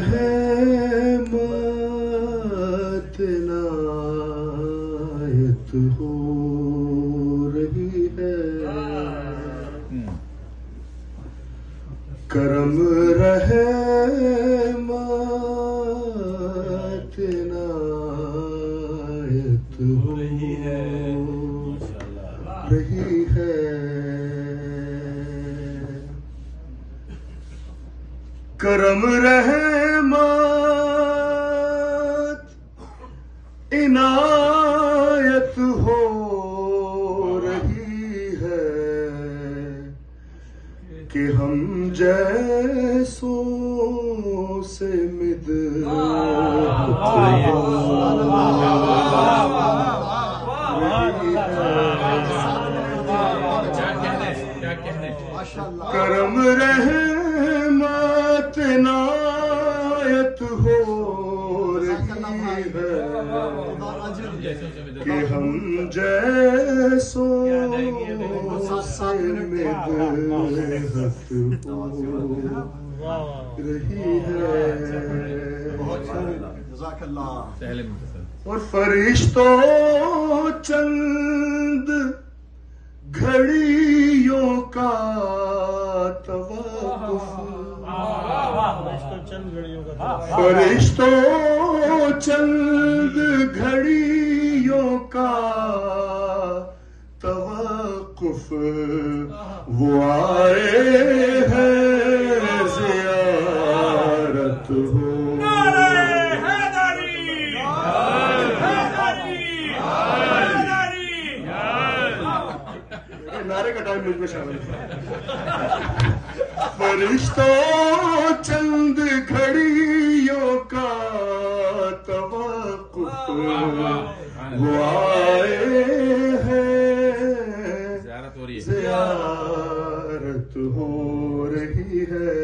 रहमत नायत हो रही है, करम रहमत नायत हो रही है, करम रहमत इनायत हो रही है कि हम जैसों से करम रहमत नायत हो रही है कि हम जैसों से मिदहत हो रही है। और फरिश्तों चंद घड़ियों का तवक्कुफ, फरिश्तों चंद घड़ियों का तवक्कुफ, वो आए हैं ज़ियारत हो। नारे का टाइम मुझ में शामिल है। फरिश्तों चंद घड़ियों का तवक्कुफ, वो आए हैं ज़ियारत हो रही है।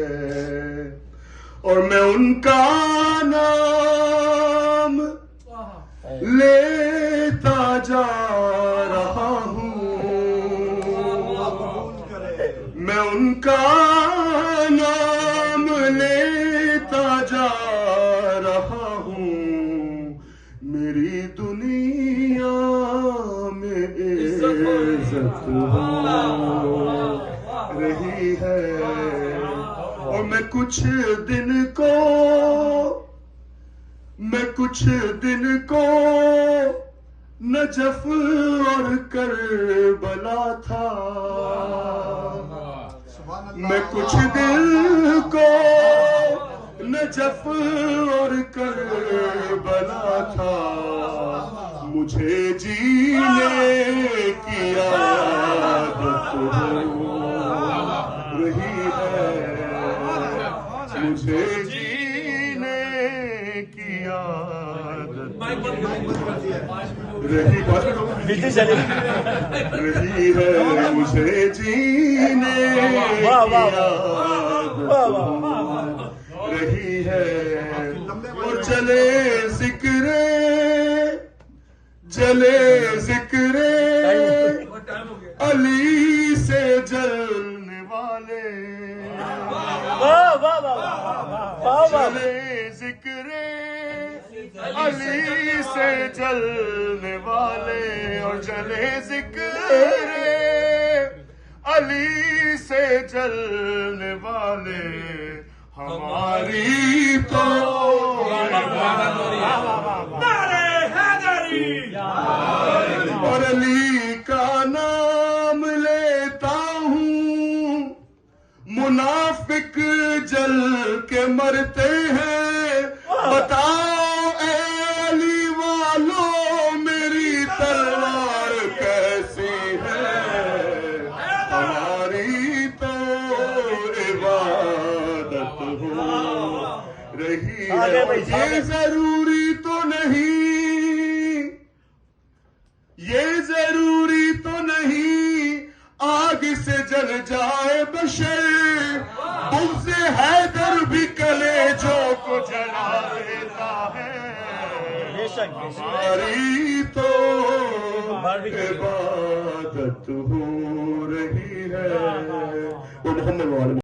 और मैं उनका नाम लेता जा रहा हूँ, मैं उनका नाम लेता जा रहा हूँ। मेरी दुनिया में इज्जत हो रही है। और मैं कुछ दिन को नजफ और करबला था, मैं कुछ दिन को नजफ और करबला था। मुझे जीने की आदत हो रही है, मुझे जीने की आदत रही है, मुझे जीने की आदत रही है। और जले जिक्रे अली से जलने वाले, जले जिक्रे अली से जलने वाले, और जले जिक्रे अली से जलने वाले हमारी तो और अली का नाम लेता हूँ, मुनाफिक जल के मरते हैं। बताओ ऐ अली वालों मेरी तलवार कैसी है, हमारी तो इबादत हो रही है। ये जरूरी तो नहीं आग से जल जाए बशर, बुग़्ज़ हैदर भी कलेजों को जला देता है। हमारी तो इबादत हो रही है। वो मोहम्मद